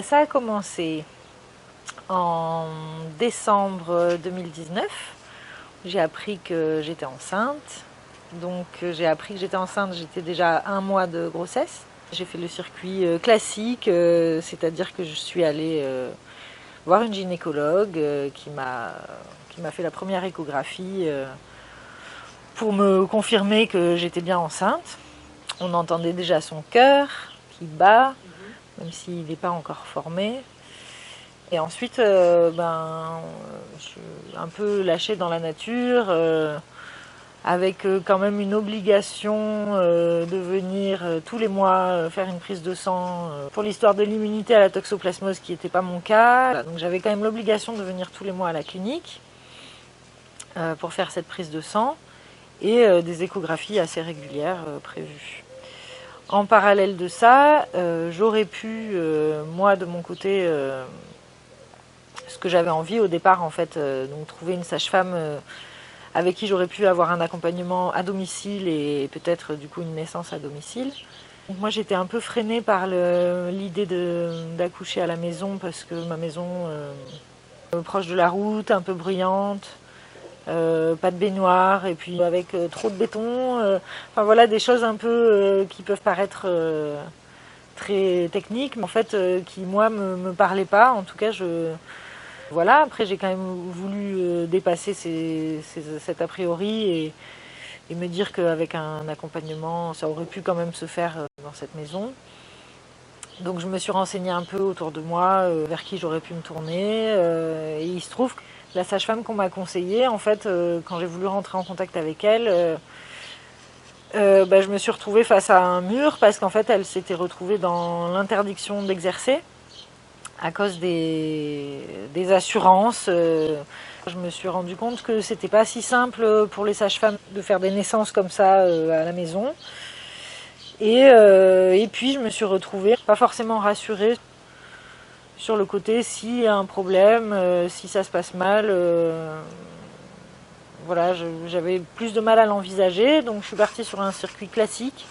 Ça a commencé en décembre 2019. J'ai appris que j'étais enceinte. Donc j'ai appris que j'étais enceinte, j'étais déjà à 1 mois de grossesse. J'ai fait le circuit classique, c'est-à-dire que je suis allée voir une gynécologue qui m'a fait la première échographie pour me confirmer que j'étais bien enceinte. On entendait déjà son cœur qui bat, même s'il n'est pas encore formé. Et ensuite, je suis un peu lâchée dans la nature, avec quand même une obligation de venir tous les mois faire une prise de sang pour l'histoire de l'immunité à la toxoplasmose, qui n'était pas mon cas. Voilà, donc j'avais quand même l'obligation de venir tous les mois à la clinique pour faire cette prise de sang et des échographies assez régulières prévues. En parallèle de ça, j'aurais pu, moi de mon côté, ce que j'avais envie au départ, en fait, donc trouver une sage-femme avec qui j'aurais pu avoir un accompagnement à domicile et peut-être du coup une naissance à domicile. Donc moi j'étais un peu freinée par l'idée d'accoucher à la maison, parce que ma maison proche de la route, un peu bruyante, pas de baignoire, et puis avec trop de béton, enfin voilà, des choses un peu qui peuvent paraître très techniques, mais en fait qui moi me parlaient pas. En tout cas, voilà, après j'ai quand même voulu dépasser cet a priori et me dire qu'avec un accompagnement, ça aurait pu quand même se faire dans cette maison. Donc je me suis renseignée un peu autour de moi, vers qui j'aurais pu me tourner. Et il se trouve que la sage-femme qu'on m'a conseillée, en fait, quand j'ai voulu rentrer en contact avec elle, je me suis retrouvée face à un mur, parce qu'en fait elle s'était retrouvée dans l'interdiction d'exercer à cause des assurances. Je me suis rendu compte que c'était pas si simple pour les sages-femmes de faire des naissances comme ça à la maison. Et puis je me suis retrouvée pas forcément rassurée sur le côté s'il y a un problème, si ça se passe mal. Voilà, j'avais plus de mal à l'envisager, donc je suis partie sur un circuit classique.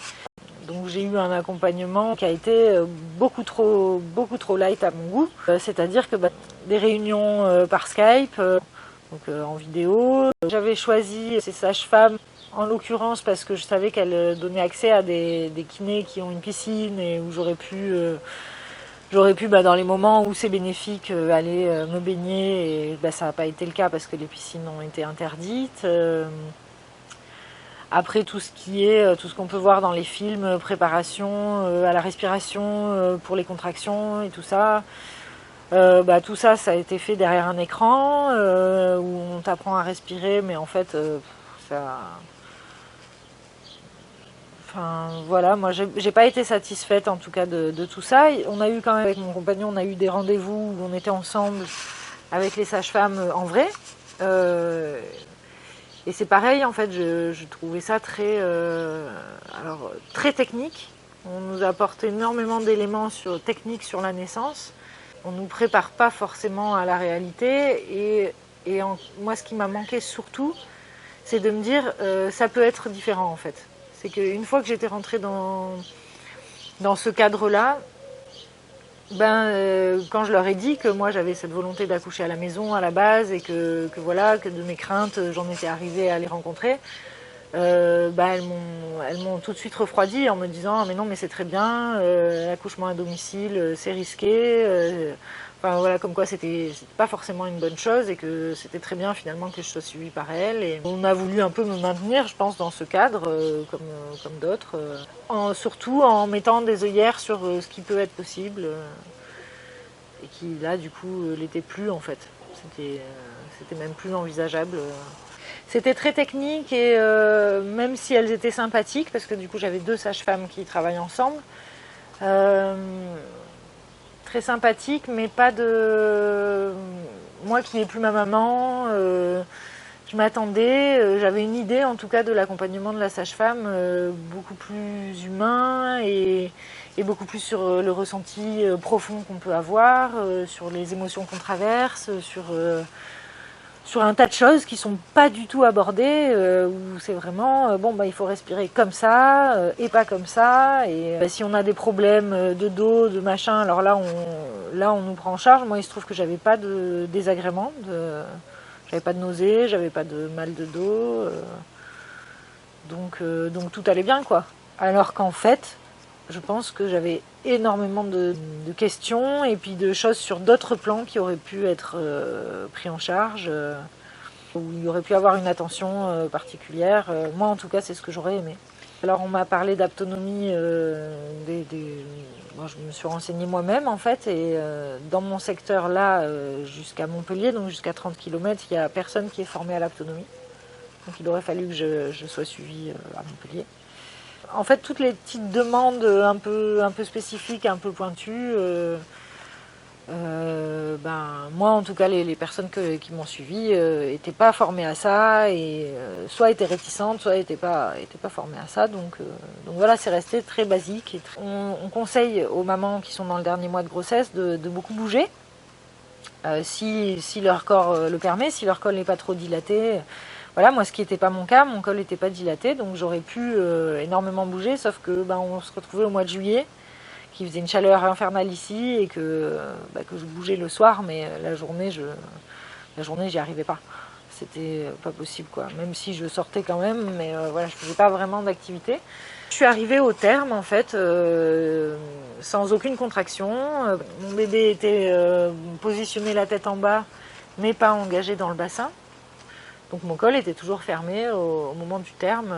Donc j'ai eu un accompagnement qui a été beaucoup trop light à mon goût. C'est-à-dire que des réunions par Skype, en vidéo. J'avais choisi ces sages-femmes en l'occurrence parce que je savais qu'elles donnaient accès à des kinés qui ont une piscine, et où j'aurais pu dans les moments où c'est bénéfique aller me baigner, et ça n'a pas été le cas parce que les piscines ont été interdites. Après, tout ce qu'on peut voir dans les films, préparation à la respiration pour les contractions et tout ça, tout ça, ça a été fait derrière un écran où on t'apprend à respirer, mais en fait, ça... Enfin, voilà, moi, j'ai pas été satisfaite en tout cas de tout ça. On a eu quand même, avec mon compagnon, on a eu des rendez-vous où on était ensemble avec les sages-femmes en vrai. Et c'est pareil, en fait, je trouvais ça très technique. On nous apporte énormément d'éléments techniques sur la naissance. On ne nous prépare pas forcément à la réalité. Moi, ce qui m'a manqué surtout, c'est de me dire ça peut être différent, en fait. C'est qu'une fois que j'étais rentrée dans ce cadre-là, quand je leur ai dit que moi j'avais cette volonté d'accoucher à la maison à la base, et que voilà, que de mes craintes j'en étais arrivée à les rencontrer, elles m'ont tout de suite refroidi en me disant ah, mais non, mais c'est très bien, l'accouchement à domicile c'est risqué, enfin voilà, comme quoi c'était pas forcément une bonne chose, et que c'était très bien finalement que je sois suivie par elle. Et on a voulu un peu me maintenir, je pense, dans ce cadre comme d'autres, surtout en mettant des œillères sur ce qui peut être possible, et qui là du coup l'était plus, en fait. C'était même plus envisageable. C'était très technique, et même si elles étaient sympathiques, parce que du coup j'avais 2 sages-femmes qui travaillent ensemble, très sympathiques, mais pas de... Moi qui n'ai plus ma maman, je m'attendais, j'avais une idée en tout cas de l'accompagnement de la sage-femme beaucoup plus humain, et beaucoup plus sur le ressenti profond qu'on peut avoir, sur les émotions qu'on traverse, sur... sur un tas de choses qui sont pas du tout abordées, où c'est vraiment bon bah il faut respirer comme ça et pas comme ça, et si on a des problèmes de dos, de machin, alors là on nous prend en charge. Moi il se trouve que j'avais pas de désagréments, j'avais pas de nausées, j'avais pas de mal de dos, donc tout allait bien quoi. Alors qu'en fait, je pense que j'avais énormément de questions et puis de choses sur d'autres plans qui auraient pu être pris en charge, où il y aurait pu avoir une attention particulière. Moi en tout cas c'est ce que j'aurais aimé. Alors on m'a parlé d'aptonomie, bon, je me suis renseignée moi-même en fait, et dans mon secteur là, jusqu'à Montpellier, donc jusqu'à 30 km, il n'y a personne qui est formé à l'aptonomie. Donc il aurait fallu que je sois suivie à Montpellier. En fait, toutes les petites demandes un peu spécifiques, un peu pointues, moi en tout cas les personnes qui m'ont suivi n'étaient pas formées à ça, et soit étaient réticentes, soit n'étaient pas formées à ça. Donc voilà, c'est resté très basique. On conseille aux mamans qui sont dans le dernier mois de grossesse de beaucoup bouger, si leur corps le permet, si leur col n'est pas trop dilaté. Voilà, moi ce qui n'était pas mon cas, mon col n'était pas dilaté, donc j'aurais pu énormément bouger, sauf que on se retrouvait au mois de juillet, qu'il faisait une chaleur infernale ici, et que je bougeais le soir, mais la journée j'y arrivais pas. C'était pas possible quoi, même si je sortais quand même, mais voilà, je faisais pas vraiment d'activité. Je suis arrivée au terme en fait sans aucune contraction. Mon bébé était positionné la tête en bas, mais pas engagé dans le bassin. Donc mon col était toujours fermé au moment du terme,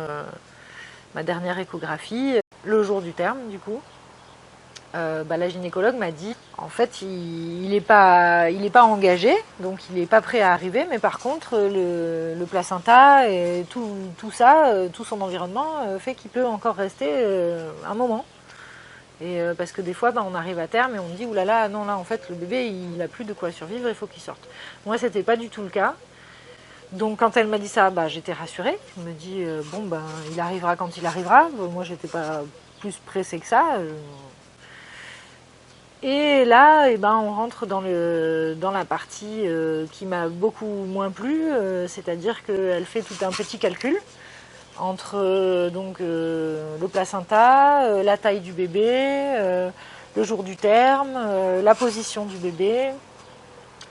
ma dernière échographie, le jour du terme du coup. La gynécologue m'a dit, en fait, il n'est pas engagé, donc il n'est pas prêt à arriver, mais par contre, le placenta et tout ça, tout son environnement fait qu'il peut encore rester un moment. Et parce que des fois, on arrive à terme et on me dit, oulala, non, là, en fait, le bébé, il n'a plus de quoi survivre, il faut qu'il sorte. Moi, c'était pas du tout le cas. Donc, quand elle m'a dit ça, j'étais rassurée. Je me dis, il arrivera quand il arrivera. Moi, j'étais pas plus pressée que ça. Et là, on rentre dans la partie qui m'a beaucoup moins plu, c'est-à-dire qu'elle fait tout un petit calcul entre le placenta, la taille du bébé, le jour du terme, la position du bébé.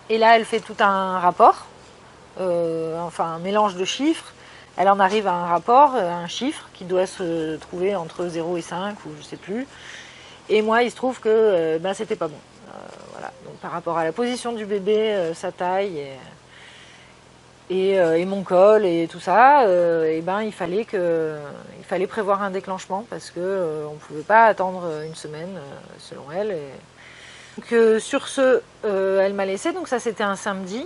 Et là, elle fait tout un rapport, un mélange de chiffres. Elle en arrive à un rapport, un chiffre qui doit se trouver entre 0 et 5, ou je sais plus. Et moi, il se trouve que c'était pas bon. Voilà. Donc, par rapport à la position du bébé, sa taille et mon col et tout ça, il fallait prévoir un déclenchement, parce que on pouvait pas attendre une semaine selon elle. Donc, sur ce, elle m'a laissé. Donc ça, c'était un samedi.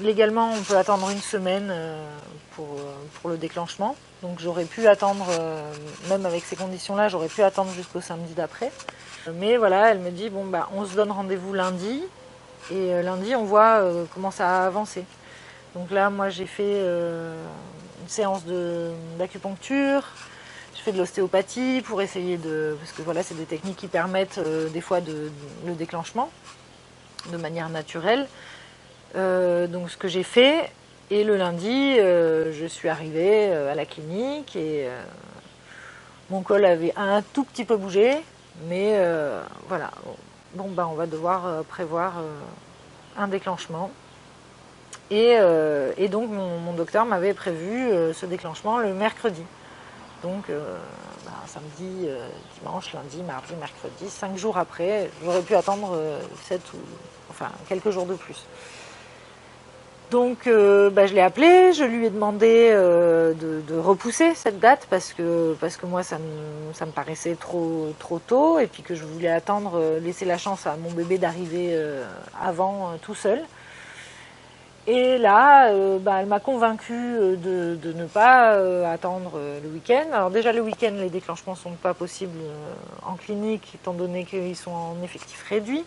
Légalement, on peut attendre une semaine pour le déclenchement. Donc j'aurais pu attendre, même avec ces conditions-là, j'aurais pu attendre jusqu'au samedi d'après. Mais voilà, elle me dit, on se donne rendez-vous lundi. Et lundi, on voit comment ça a avancé. Donc là, moi, j'ai fait une séance d'acupuncture. Je fais de l'ostéopathie pour essayer parce que voilà, c'est des techniques qui permettent des fois le déclenchement de manière naturelle. Donc ce que j'ai fait, et le lundi, je suis arrivée à la clinique, et mon col avait un tout petit peu bougé, mais voilà. On va devoir prévoir un déclenchement. Et donc mon docteur m'avait prévu ce déclenchement le mercredi. Donc samedi, dimanche, lundi, mardi, mercredi, 5 jours après, j'aurais pu attendre 7 ou quelques jours de plus. Donc je l'ai appelé, je lui ai demandé de repousser cette date, parce que moi ça me paraissait trop tôt, et puis que je voulais attendre, laisser la chance à mon bébé d'arriver avant tout seul. Et là, elle m'a convaincue de ne pas attendre le week-end. Alors déjà, le week-end, les déclenchements ne sont pas possibles en clinique, étant donné qu'ils sont en effectif réduit.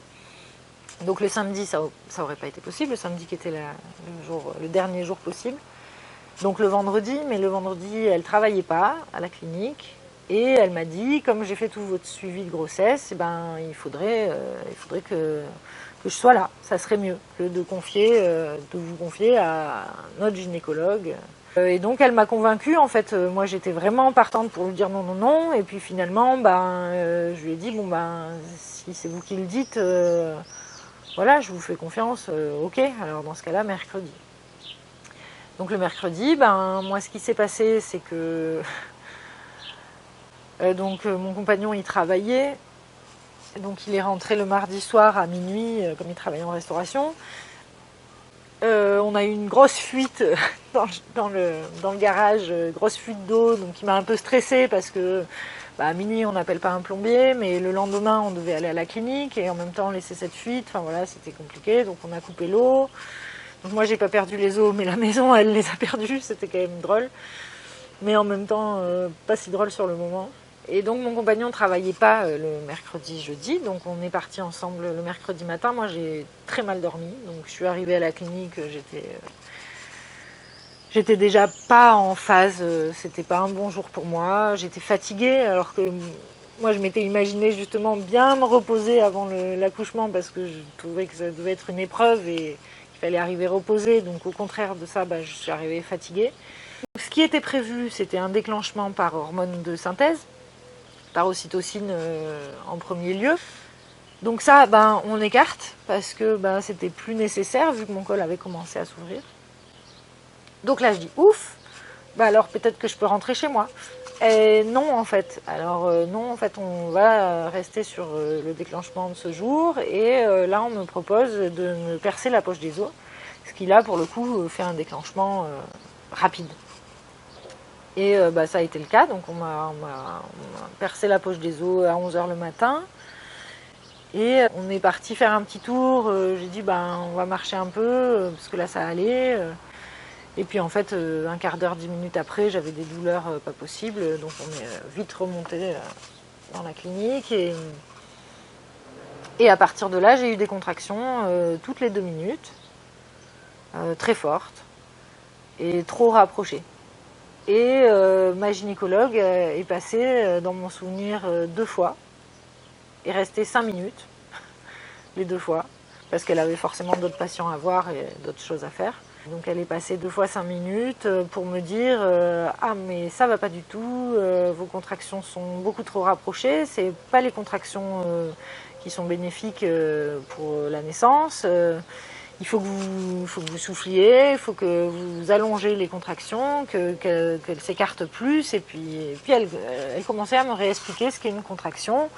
Donc le samedi, ça n'aurait pas été possible, le samedi qui était le dernier jour possible. Donc le vendredi, mais le vendredi, elle ne travaillait pas à la clinique. Et elle m'a dit, comme j'ai fait tout votre suivi de grossesse, eh ben, il faudrait que je sois là. Ça serait mieux que de vous confier à notre gynécologue. Et donc elle m'a convaincue, en fait, moi j'étais vraiment partante pour lui dire non, non, non, et puis finalement, je lui ai dit, bon si c'est vous qui le dites, voilà, je vous fais confiance, ok, alors dans ce cas-là, mercredi. Donc le mercredi, moi ce qui s'est passé, c'est que mon compagnon il travaillait, donc il est rentré le mardi soir à minuit, comme il travaillait en restauration. On a eu une grosse fuite dans le garage, grosse fuite d'eau, donc qui m'a un peu stressée parce que à minuit on n'appelle pas un plombier, mais le lendemain on devait aller à la clinique et en même temps laisser cette fuite, enfin voilà, c'était compliqué, donc on a coupé l'eau. Donc moi j'ai pas perdu les eaux, mais la maison elle les a perdues, c'était quand même drôle, mais en même temps pas si drôle sur le moment. Et donc mon compagnon ne travaillait pas le mercredi, jeudi, donc on est partis ensemble le mercredi matin. Moi j'ai très mal dormi, donc je suis arrivée à la clinique, j'étais déjà pas en phase, c'était pas un bon jour pour moi, j'étais fatiguée alors que moi je m'étais imaginé justement bien me reposer avant l'accouchement parce que je trouvais que ça devait être une épreuve et qu'il fallait arriver reposée, donc au contraire de ça, je suis arrivée fatiguée. Ce qui était prévu, c'était un déclenchement par hormone de synthèse, par ocytocine en premier lieu. Donc ça, on écarte parce que c'était plus nécessaire vu que mon col avait commencé à s'ouvrir. Donc là, je dis ouf, alors peut-être que je peux rentrer chez moi. Et non, en fait. Alors non, en fait, on va rester sur le déclenchement de ce jour. Et là, on me propose de me percer la poche des os, ce qui là, pour le coup, fait un déclenchement rapide. Et ça a été le cas, donc on m'a percé la poche des os à 11h le matin. Et on est parti faire un petit tour, j'ai dit on va marcher un peu, parce que là ça allait. Et puis en fait, un quart d'heure, 10 minutes après, j'avais des douleurs pas possibles, donc on est vite remonté dans la clinique. Et à partir de là, j'ai eu des contractions toutes les 2 minutes, très fortes et trop rapprochées. Et ma gynécologue est passée dans mon souvenir 2 fois, est restée 5 minutes, les 2 fois, parce qu'elle avait forcément d'autres patients à voir et d'autres choses à faire. Donc elle est passée 2 fois 5 minutes pour me dire ah mais ça va pas du tout, vos contractions sont beaucoup trop rapprochées, c'est pas les contractions qui sont bénéfiques pour la naissance. Il faut que vous souffliez, il faut que vous allongez les contractions, qu'elles s'écartent plus. Et puis elle commençait à me réexpliquer ce qu'est une contraction,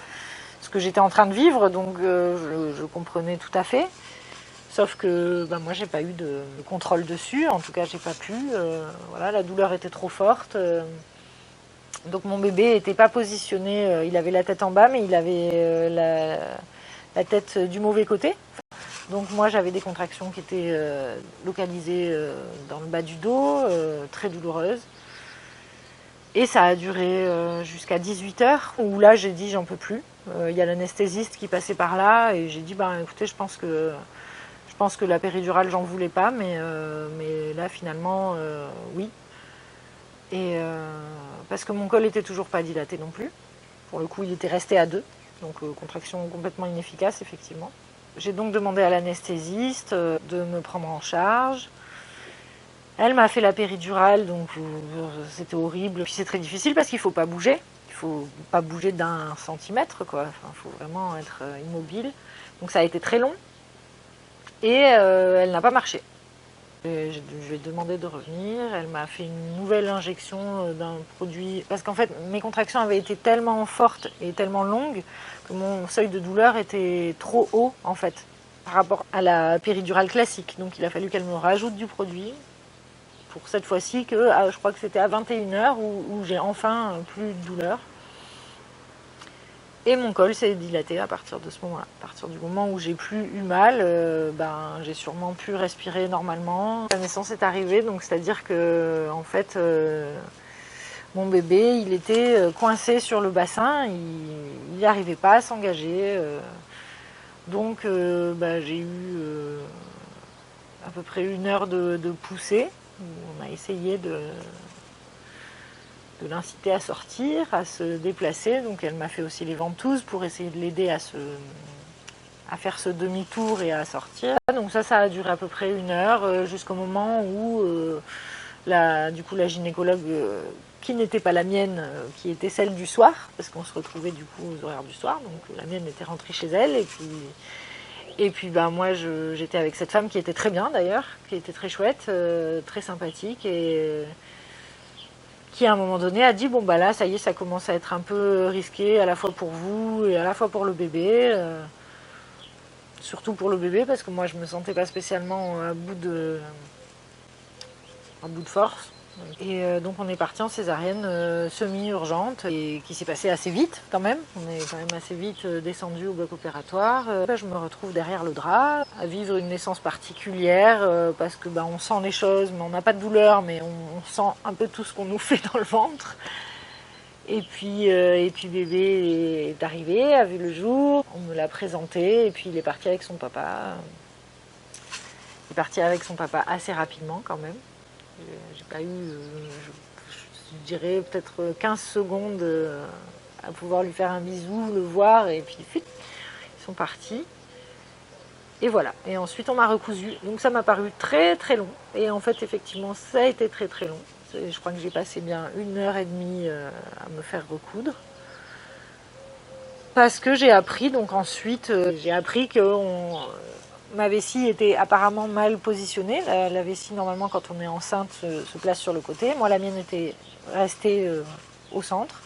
ce que j'étais en train de vivre, donc je comprenais tout à fait. Sauf que moi j'ai pas eu de contrôle dessus, en tout cas j'ai pas pu. Voilà, la douleur était trop forte. Donc mon bébé n'était pas positionné, il avait la tête en bas, mais il avait la tête du mauvais côté. Donc moi j'avais des contractions qui étaient localisées dans le bas du dos, très douloureuses. Et ça a duré jusqu'à 18h, où là j'ai dit j'en peux plus. Il y a l'anesthésiste qui passait par là et j'ai dit écoutez, je pense que la péridurale j'en voulais pas, mais là finalement oui. Et parce que mon col était toujours pas dilaté non plus. Pour le coup il était resté à 2, donc contraction complètement inefficace effectivement. J'ai donc demandé à l'anesthésiste de me prendre en charge. Elle m'a fait la péridurale, donc c'était horrible. Puis c'est très difficile parce qu'il ne faut pas bouger. Il ne faut pas bouger d'1 centimètre, quoi. Enfin, il faut vraiment être immobile. Donc ça a été très long. Et elle n'a pas marché. Je lui ai demandé de revenir. Elle m'a fait une nouvelle injection d'un produit. Parce qu'en fait, mes contractions avaient été tellement fortes et tellement longues que mon seuil de douleur était trop haut, en fait, par rapport à la péridurale classique. Donc il a fallu qu'elle me rajoute du produit pour cette fois-ci que je crois que c'était à 21h où j'ai enfin plus de douleur. Et mon col s'est dilaté à partir de ce moment-là. À partir du moment où j'ai plus eu mal, j'ai sûrement pu respirer normalement. La naissance est arrivée, donc c'est-à-dire que en fait, mon bébé, il était coincé sur le bassin, il n'arrivait pas à s'engager. Donc j'ai eu à peu près 1 heure de poussée. On a essayé de l'inciter à sortir, à se déplacer. Donc elle m'a fait aussi les ventouses pour essayer de l'aider à faire ce demi-tour et à sortir. Donc ça a duré à peu près 1 heure jusqu'au moment où du coup la gynécologue qui n'était pas la mienne, qui était celle du soir, parce qu'on se retrouvait du coup aux horaires du soir, donc la mienne était rentrée chez elle, et puis ben, moi j'étais avec cette femme qui était très bien d'ailleurs, qui était très chouette, très sympathique, et qui à un moment donné a dit bon bah là ça y est, ça commence à être un peu risqué à la fois pour vous et à la fois pour le bébé, surtout pour le bébé parce que moi je me sentais pas spécialement à bout de force. Et donc on est parti en césarienne semi-urgente et qui s'est passée assez vite quand même. On est quand même assez vite descendu au bloc opératoire. Là, je me retrouve derrière le drap à vivre une naissance particulière parce que on sent les choses, mais on n'a pas de douleur, mais on sent un peu tout ce qu'on nous fait dans le ventre. Et puis bébé est arrivé, a vu le jour, on me l'a présenté et puis il est parti avec son papa. Il est parti avec son papa assez rapidement quand même. J'ai pas eu, je dirais, peut-être 15 secondes à pouvoir lui faire un bisou, le voir, et puis ils sont partis. Et voilà. Et ensuite, on m'a recousu. Donc ça m'a paru très très long. Et en fait, effectivement, ça a été très très long. Je crois que j'ai passé bien 1 heure et demie à me faire recoudre. Parce que j'ai appris, donc ensuite, j'ai appris que ma vessie était apparemment mal positionnée. La vessie, normalement, quand on est enceinte, se place sur le côté. Moi, la mienne était restée au centre.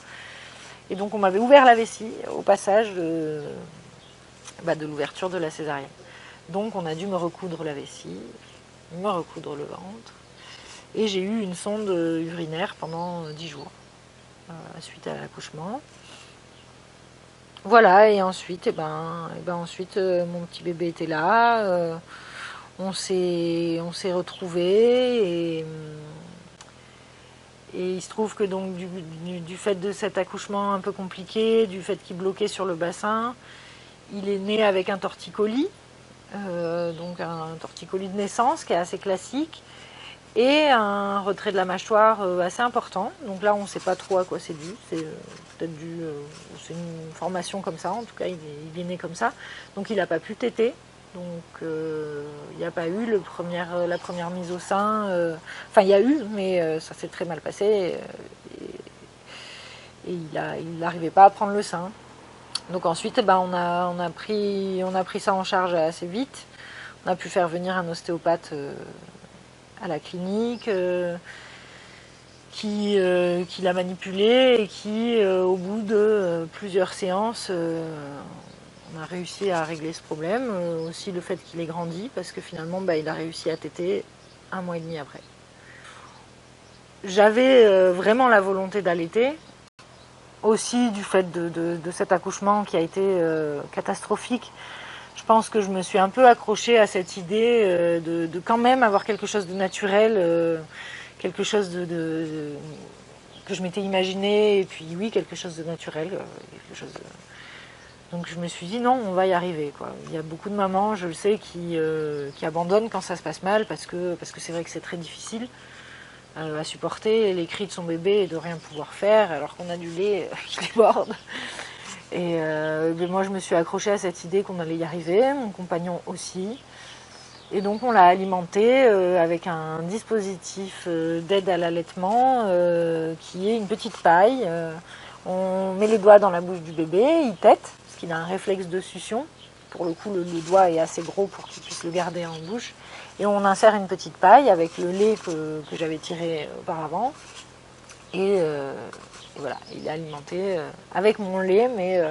Et donc, on m'avait ouvert la vessie au passage de l'ouverture de la césarienne. Donc, on a dû me recoudre la vessie, me recoudre le ventre. Et j'ai eu une sonde urinaire pendant 10 jours, suite à l'accouchement. Voilà, et ensuite, mon petit bébé était là, on s'est retrouvés, et il se trouve que donc du fait de cet accouchement un peu compliqué, du fait qu'il bloquait sur le bassin, il est né avec un torticolis, donc un torticolis de naissance qui est assez classique, et un retrait de la mâchoire assez important. Donc là, on ne sait pas trop à quoi c'est dû. C'est peut-être dû, c'est une formation comme ça. En tout cas, il est né comme ça. Donc il n'a pas pu téter. Donc il n'y a pas eu la première mise au sein. Enfin, il y a eu, mais ça s'est très mal passé. Et il n'arrivait pas à prendre le sein. Donc ensuite, on a pris ça en charge assez vite. On a pu faire venir un ostéopathe à la clinique qui l'a manipulé et qui, au bout de plusieurs séances, on a réussi à régler ce problème. Aussi le fait qu'il ait grandi parce que finalement il a réussi à téter 1 mois et demi après. J'avais vraiment la volonté d'allaiter, aussi du fait de cet accouchement qui a été catastrophique. Je pense que je me suis un peu accrochée à cette idée de quand même avoir quelque chose de naturel, quelque chose que je m'étais imaginé, et puis oui, quelque chose de naturel. Donc je me suis dit non, on va y arriver, quoi. Il y a beaucoup de mamans, je le sais, qui abandonnent quand ça se passe mal, parce que c'est vrai que c'est très difficile à supporter les cris de son bébé et de rien pouvoir faire, alors qu'on a du lait qui déborde. Et moi, je me suis accrochée à cette idée qu'on allait y arriver, mon compagnon aussi. Et donc, on l'a alimenté avec un dispositif d'aide à l'allaitement qui est une petite paille. On met les doigts dans la bouche du bébé, il tète, parce qu'il a un réflexe de succion. Pour le coup, le doigt est assez gros pour qu'il puisse le garder en bouche. Et on insère une petite paille avec le lait que j'avais tiré auparavant. Et voilà, il est alimenté avec mon lait, mais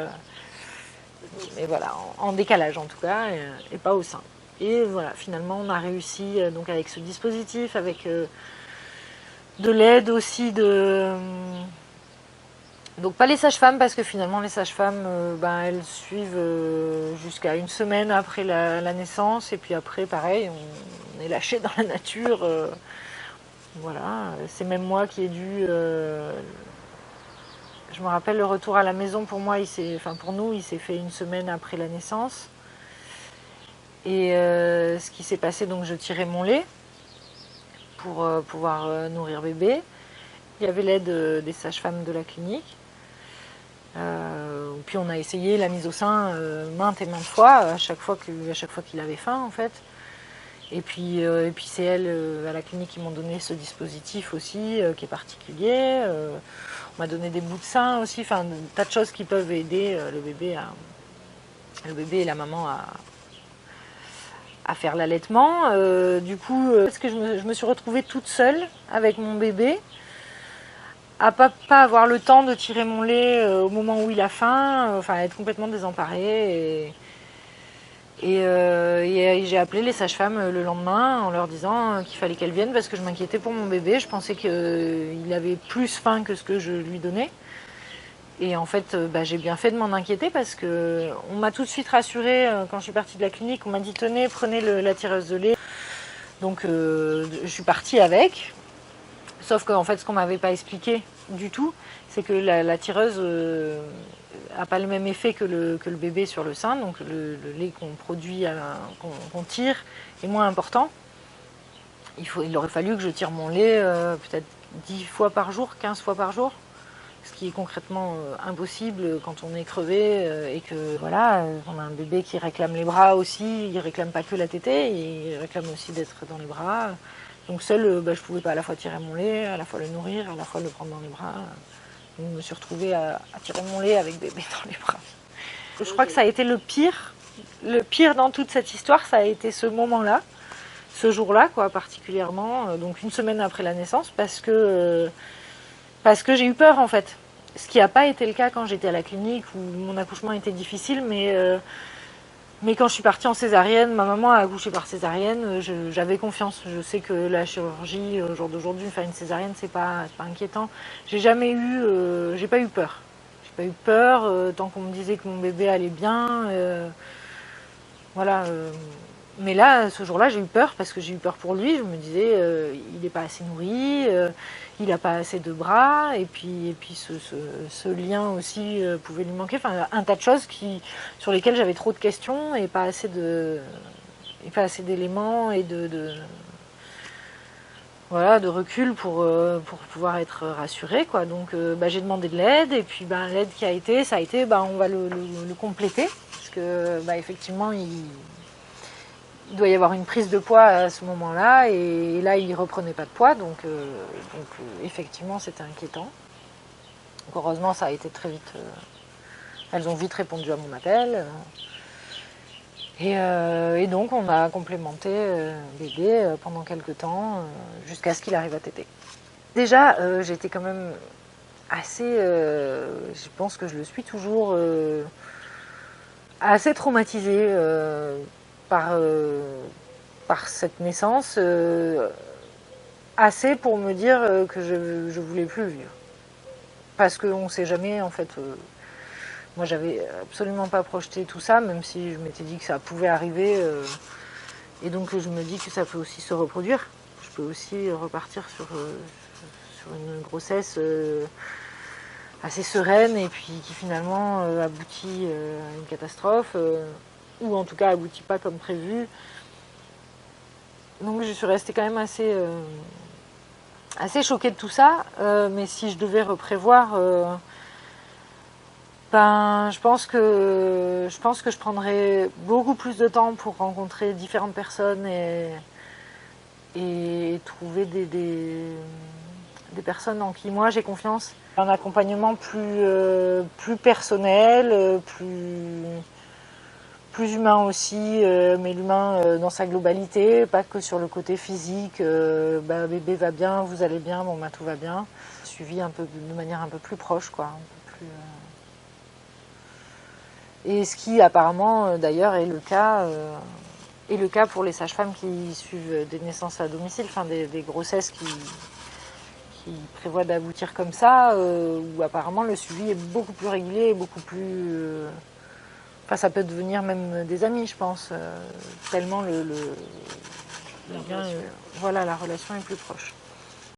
voilà, en décalage en tout cas, et pas au sein. Et voilà, finalement, on a réussi donc avec ce dispositif, avec de l'aide aussi donc pas les sages-femmes, parce que finalement les sages-femmes, elles suivent jusqu'à 1 semaine après la naissance, et puis après, pareil, on est lâché dans la nature. Voilà, c'est même moi qui ai dû... je me rappelle, le retour à la maison, pour moi, pour nous, il s'est fait 1 semaine après la naissance. Et ce qui s'est passé, donc je tirais mon lait pour pouvoir nourrir bébé. Il y avait l'aide des sages-femmes de la clinique. Puis on a essayé la mise au sein maintes et maintes fois, à chaque fois qu'il avait faim en fait. Et puis c'est elles à la clinique qui m'ont donné ce dispositif aussi qui est particulier. On m'a donné des bouts de sein aussi, enfin un tas de choses qui peuvent aider le bébé et la maman à faire l'allaitement. Du coup, parce que je me suis retrouvée toute seule avec mon bébé, à pas avoir le temps de tirer mon lait au moment où il a faim, enfin être complètement désemparée. Et j'ai appelé les sages-femmes le lendemain en leur disant qu'il fallait qu'elles viennent parce que je m'inquiétais pour mon bébé. Je pensais qu'il avait plus faim que ce que je lui donnais. Et en fait, j'ai bien fait de m'en inquiéter parce que on m'a tout de suite rassurée quand je suis partie de la clinique. On m'a dit tenez, prenez la tireuse de lait. Donc je suis partie avec. Sauf qu'en fait, ce qu'on m'avait pas expliqué du tout, c'est que la tireuse n'a pas le même effet que le bébé sur le sein. Donc le lait qu'on produit, qu'on tire, est moins important. Il aurait fallu que je tire mon lait peut-être 10 fois par jour, 15 fois par jour. Ce qui est concrètement impossible quand on est crevé et que voilà, on a un bébé qui réclame les bras aussi, il réclame pas que la tétée, il réclame aussi d'être dans les bras. Donc seule, je pouvais pas à la fois tirer mon lait, à la fois le nourrir, à la fois le prendre dans les bras. Donc, je me suis retrouvée à tirer mon lait avec bébé dans les bras. Je crois que ça a été le pire. Le pire dans toute cette histoire, ça a été ce moment-là, ce jour-là, quoi, particulièrement. Donc une semaine après la naissance, parce que j'ai eu peur en fait. Ce qui n'a pas été le cas quand j'étais à la clinique où mon accouchement était difficile, mais quand je suis partie en césarienne, ma maman a accouché par césarienne, j'avais confiance. Je sais que la chirurgie, au jour d'aujourd'hui, faire une césarienne, c'est pas inquiétant. J'ai pas eu peur. J'ai pas eu peur tant qu'on me disait que mon bébé allait bien. Voilà. Mais là, ce jour-là, j'ai eu peur parce que j'ai eu peur pour lui. Je me disais, il n'est pas assez nourri, il n'a pas assez de bras, et puis ce lien aussi pouvait lui manquer. Enfin, un tas de choses sur lesquelles j'avais trop de questions et pas assez d'éléments et voilà, de recul pour pouvoir être rassurée, quoi. Donc, j'ai demandé de l'aide, et puis l'aide qui a été, ça a été, on va le compléter parce que effectivement, il doit y avoir une prise de poids à ce moment-là, et là il reprenait pas de poids, donc effectivement c'était inquiétant. Donc heureusement ça a été très vite, elles ont vite répondu à mon appel, et donc on a complémenté bébé pendant quelques temps, jusqu'à ce qu'il arrive à téter. Déjà j'étais quand même assez, je pense que je le suis toujours, assez traumatisée par cette naissance, assez pour me dire que je voulais plus le vivre. Parce qu'on ne sait jamais, en fait. Moi, j'avais absolument pas projeté tout ça, même si je m'étais dit que ça pouvait arriver. Et donc, je me dis que ça peut aussi se reproduire. Je peux aussi repartir sur une grossesse assez sereine et puis qui finalement aboutit à une catastrophe, ou en tout cas aboutit pas comme prévu. Donc je suis restée quand même assez choquée de tout ça, mais si je devais reprévoir, je pense que je prendrais beaucoup plus de temps pour rencontrer différentes personnes et trouver des personnes en qui moi j'ai confiance. Un accompagnement plus personnel, plus humain aussi, mais l'humain dans sa globalité, pas que sur le côté physique, bébé va bien, vous allez bien, bon tout va bien. Suivi un peu de manière un peu plus proche, quoi. Un peu plus, Et ce qui apparemment d'ailleurs est le cas pour les sages-femmes qui suivent des naissances à domicile, enfin des grossesses qui prévoient d'aboutir comme ça, où apparemment le suivi est beaucoup plus régulier et beaucoup plus... Enfin, ça peut devenir même des amis, je pense, tellement le lien, voilà, la relation est plus proche.